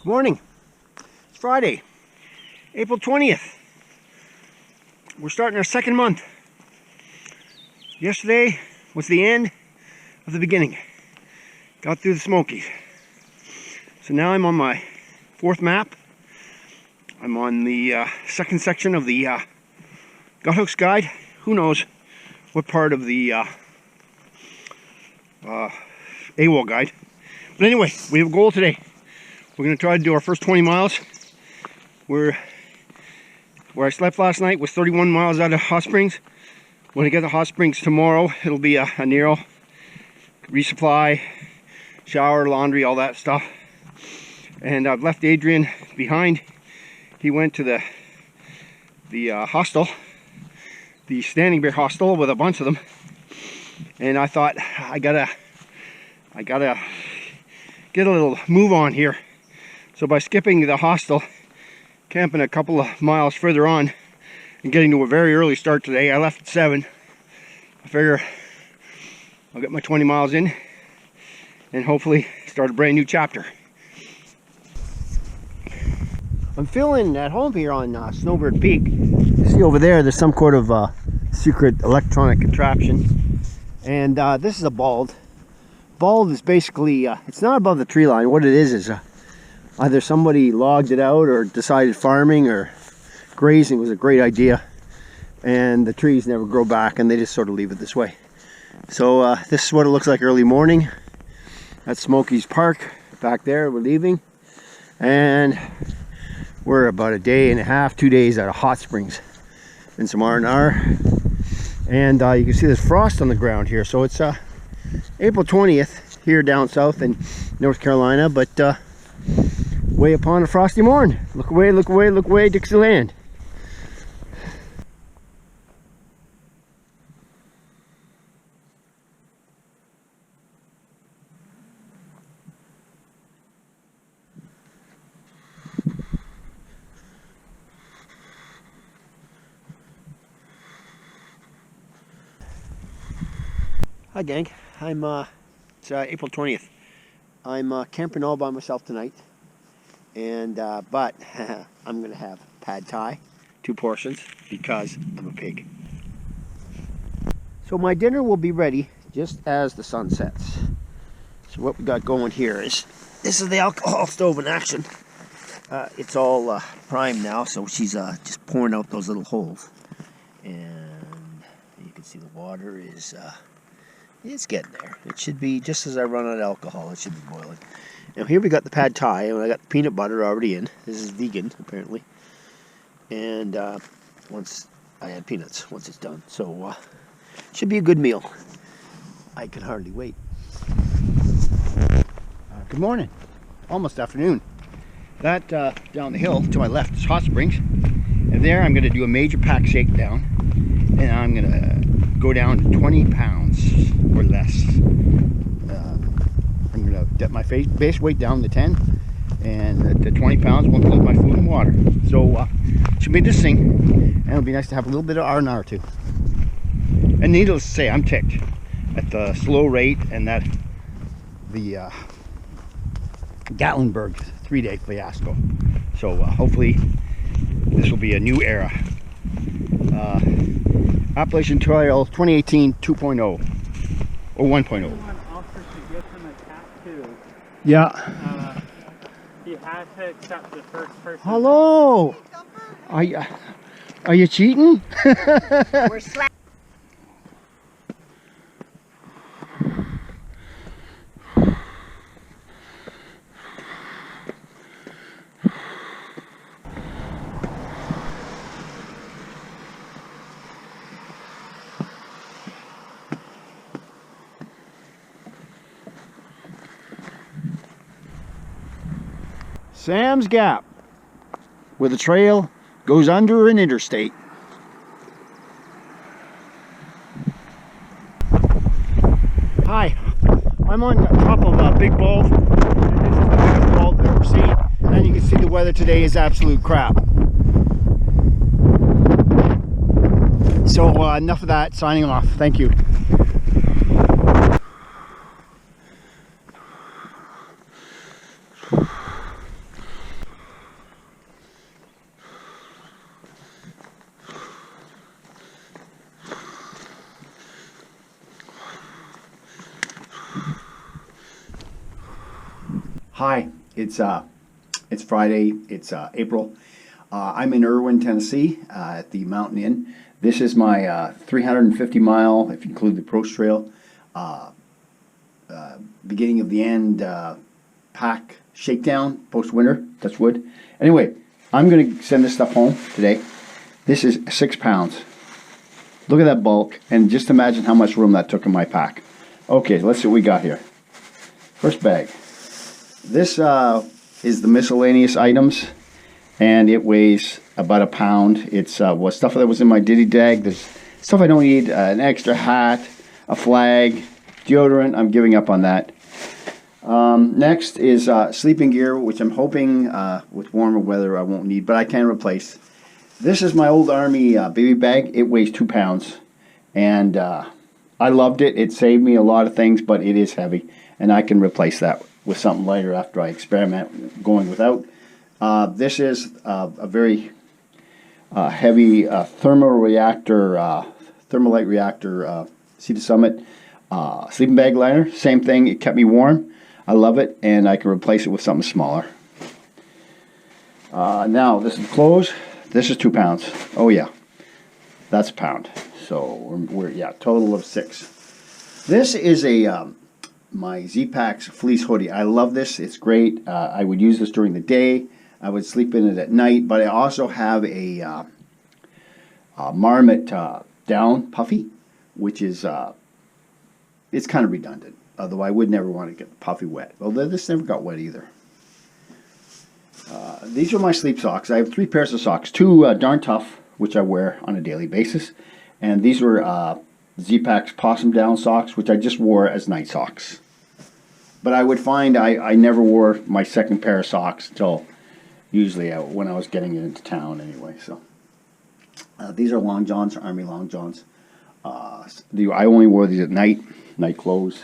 Good morning. It's Friday, April 20th. We're starting our second month. Yesterday was the end of the beginning. Got through the Smokies. So now I'm on my fourth map. I'm on the second section of the Guthooks guide. Who knows what part of the AWOL guide. But anyway, we have a goal today. We're going to try to do our first 20 miles. Where I slept last night was 31 miles out of Hot Springs. When I get to Hot Springs tomorrow, it'll be a Nero, resupply, shower, laundry, all that stuff. And I've left Adrian behind. He went to the hostel, the Standing Bear hostel, with a bunch of them. And I thought I gotta get a little move on here. So by skipping the hostel, camping a couple of miles further on, and getting to a very early start today, I left at 7. I figure I'll get my 20 miles in and hopefully start a brand new chapter. I'm feeling at home here on Snowbird Peak. You see over there's some sort of secret electronic contraption. And this is a bald. Bald is basically, it's not above the tree line. What it is either somebody logged it out or decided farming or grazing was a great idea. And the trees never grow back and they just sort of leave it this way. So this is what it looks like early morning at Smokies Park. Back there, we're leaving. And we're about a day and a half, 2 days out of Hot Springs and some R&R. And you can see there's frost on the ground here. So it's April 20th here down south in North Carolina, but way upon a frosty morn. Look away, look away, look away, Dixieland. Hi gang, it's April 20th. I'm camping all by myself tonight, and but I'm gonna have pad thai, 2 portions, because I'm a pig. So my dinner will be ready just as the sun sets. So what we got going here is, this is the alcohol stove in action. It's all primed now, so she's just pouring out those little holes, and you can see the water is it's getting there. It should be, just as I run out of alcohol, it should be boiling. Now here we got the pad thai, and I got the peanut butter already in. This is vegan, apparently. And once I add peanuts, once it's done. So it should be a good meal. I can hardly wait. Good morning. Almost afternoon. That down the hill to my left is Hot Springs. And there I'm going to do a major pack shakedown. And I'm going to go down to 20 pounds or less. I'm going to get my base weight down to 10, and the 20 pounds won't include my food and water. So should be interesting, and it'll be nice to have a little bit of R&R too. And needless to say, I'm ticked at the slow rate and that the Gatlinburg 3-day fiasco. So hopefully this will be a new era. Appalachian Trail 2018 2.0 or 1.0. Yeah. You have to accept the first person. Hello. Are you cheating? We're slack. Sam's Gap, where the trail goes under an interstate. Hi, I'm on top of a big bald. This is the biggest bald I've ever seen. And you can see the weather today is absolute crap. So enough of that, signing off. Thank you. Hi, it's Friday. It's April. I'm in Irwin, Tennessee, at the Mountain Inn. This is my 350 mile, if you include the approach trail, beginning of the end pack shakedown post winter. Touch wood. Anyway, I'm going to send this stuff home today. This is 6 pounds. Look at that bulk, and just imagine how much room that took in my pack. Okay, let's see what we got here. First bag. This is the miscellaneous items, and it weighs about a pound. It's stuff that was in my ditty bag. There's stuff I don't need, an extra hat, a flag, deodorant. I'm giving up on that. Next is sleeping gear, which I'm hoping with warmer weather I won't need, but I can replace. This is my old Army baby bag. It weighs 2 pounds, and I loved it. It saved me a lot of things, but it is heavy, and I can replace that with something lighter after I experiment going without. This is a very heavy thermolite reactor Sea to Summit sleeping bag liner. Same thing, it kept me warm. I love it, and I can replace it with something smaller. Now, this is clothes. This is 2 pounds. Oh yeah, that's a pound. So we're total of 6. This is a my Z-Packs fleece hoodie. I love this. It's great. I would use this during the day. I would sleep in it at night. But I also have a Marmot down puffy, which is it's kind of redundant. Although I would never want to get the puffy wet. Although this never got wet either. These are my sleep socks. I have 3 pairs of socks. 2 Darn Tough, which I wear on a daily basis. And these were Z-Packs Possum Down socks, which I just wore as night socks. But I would find I never wore my second pair of socks until usually when I was getting into town anyway. So these are long johns, Army long johns. I only wore these at night clothes.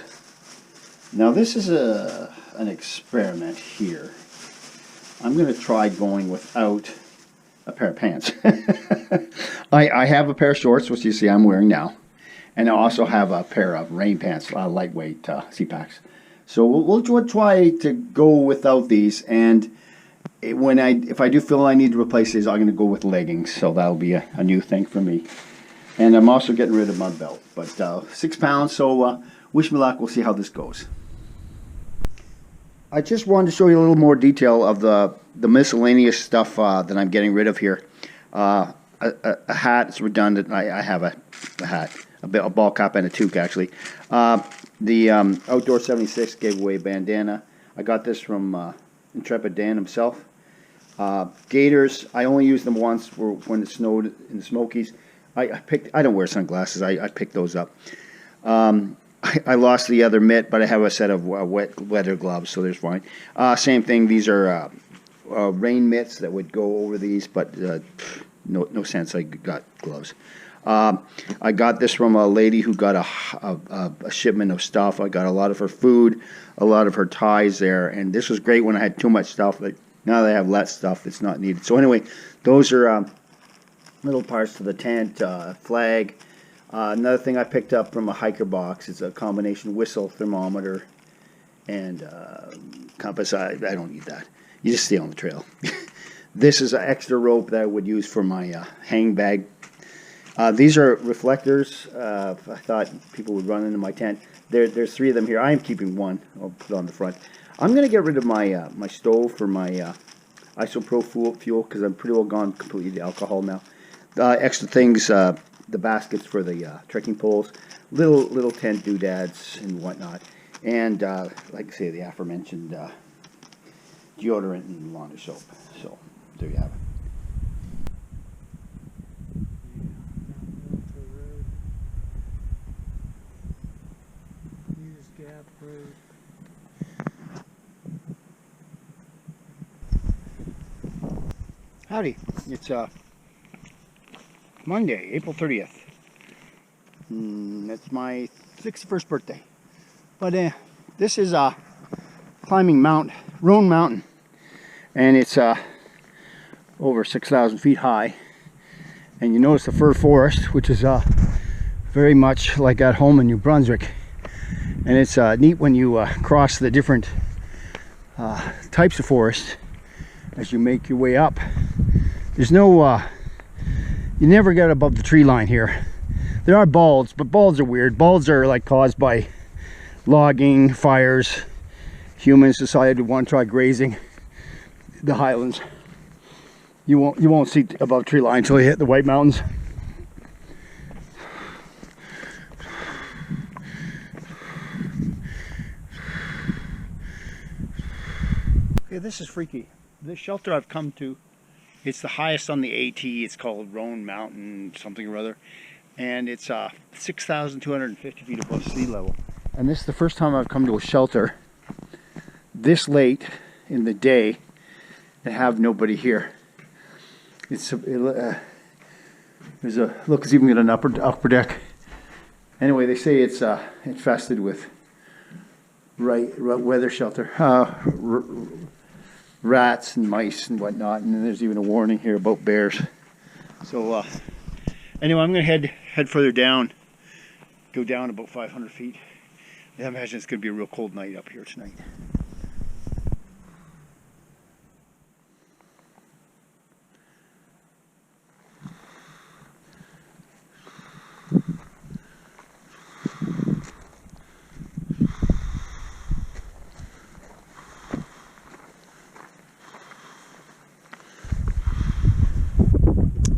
Now this is an experiment here. I'm going to try going without a pair of pants. I have a pair of shorts, which you see I'm wearing now. And I also have a pair of rain pants, lightweight Z-Packs. So we'll try to go without these. And if I do feel I need to replace these, I'm going to go with leggings. So that'll be a new thing for me. And I'm also getting rid of my belt. But 6 pounds, so wish me luck. We'll see how this goes. I just wanted to show you a little more detail of the miscellaneous stuff that I'm getting rid of here. A hat is redundant. I have a hat, a ball cap and a toque actually. The Outdoor 76 gave away a bandana. I got this from Intrepid Dan himself. Gaiters, I only used them once when it snowed in the Smokies. I don't wear sunglasses. I picked those up. I lost the other mitt, but I have a set of wet leather gloves, so there's fine. Same thing. These are rain mitts that would go over these, but no sense. I got gloves. I got this from a lady who got a shipment of stuff. I got a lot of her food, a lot of her ties there, and this was great when I had too much stuff. Like now that I have less stuff, it's not needed. So anyway, those are little parts to the tent, flag. Another thing I picked up from a hiker box is a combination whistle, thermometer, and compass. I don't need that. You just stay on the trail. This is an extra rope that I would use for my hang bag. These are reflectors. I thought people would run into my tent. There's 3 of them here. I am keeping one. I'll put it on the front. I'm going to get rid of my my stove for my isopro fuel because I'm pretty well gone completely to alcohol now. Extra things, the baskets for the trekking poles, little tent doodads and whatnot, and like I say, the aforementioned deodorant and laundry soap. So there you have it. Howdy, it's Monday, April 30th. That's my 61st birthday. But this is climbing Roan Mountain, and it's over 6,000 feet high. And you notice the fir forest, which is very much like at home in New Brunswick. And it's neat when you cross the different types of forest as you make your way up. There's no, you never get above the tree line here. There are balds, but balds are weird. Balds are like caused by logging, fires. Humans decided to want to try grazing the highlands. You won't see above tree line until you hit the White Mountains. Okay, this is freaky. This shelter I've come to, it's the highest on the AT. It's called Roan Mountain something or other, and it's 6,250 feet above sea level. And this is the first time I've come to a shelter this late in the day and have nobody here. There's a look. It's even got an upper deck. Anyway, they say it's infested with weather shelter, rats and mice and whatnot, and then there's even a warning here about bears. So anyway, I'm gonna head further down, go down about 500 feet. I imagine it's gonna be a real cold night up here tonight.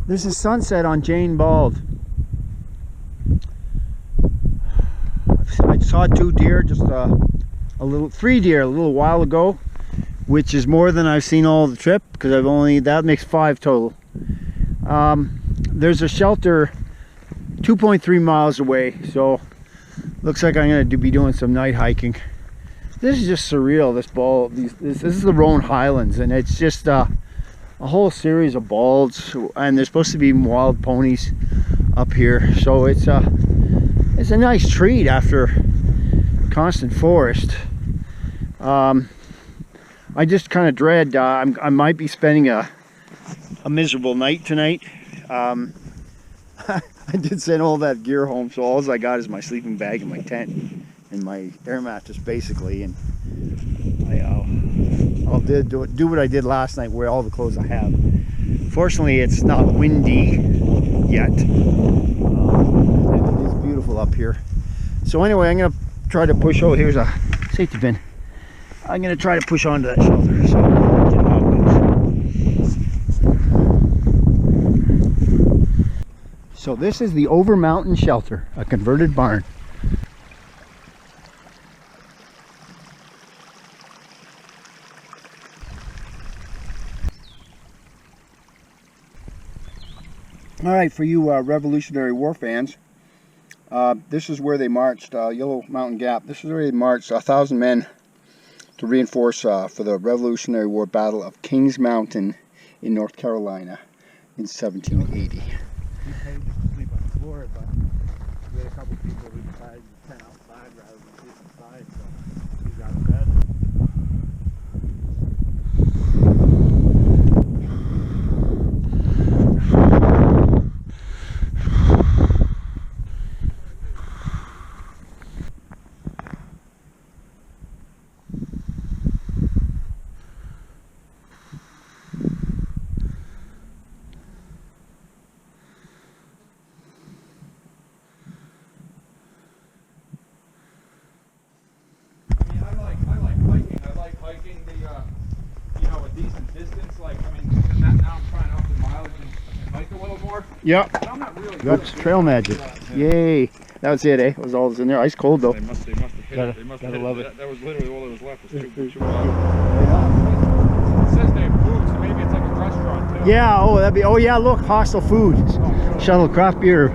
This is sunset on Jane Bald. I saw 2 deer, just three deer a little while ago, which is more than I've seen all the trip because that makes 5 total. There's a shelter 2.3 miles away, so looks like I'm going to be doing some night hiking. This is just surreal. This is the Roan Highlands, and it's just a whole series of balds, and there's supposed to be wild ponies up here, so it's a nice treat after constant forest. I just kind of dread I might be spending a miserable night tonight. I did send all that gear home, so all I got is my sleeping bag and my tent and my air mattress basically, and I'll do what I did last night, wear all the clothes I have. Fortunately, it's not windy yet. It is beautiful up here. So anyway, I'm gonna try to push. Oh, here's a safety pin. I'm gonna try to push onto that shelter. So get how it goes. So this is the Over Mountain Shelter, a converted barn. All right, for you Revolutionary War fans, this is where they marched, Yellow Mountain Gap. This is where they marched 1,000 men to reinforce for the Revolutionary War Battle of Kings Mountain in North Carolina in 1780. We paid to sleep on the floor, but we had a couple people who decided to tent outside rather than sleep inside, so we got in bed. Yep. But I'm not really That's trail magic. Yay. That was it, eh? It was all that's in there. Ice cold though. They must have hit it. They must have hit it. That was literally all that was left. Was two yeah. It says they have food, so maybe it's like a restaurant too. Yeah, oh that'd be yeah, look, hostile food. Oh, sure. Shuttle craft beer.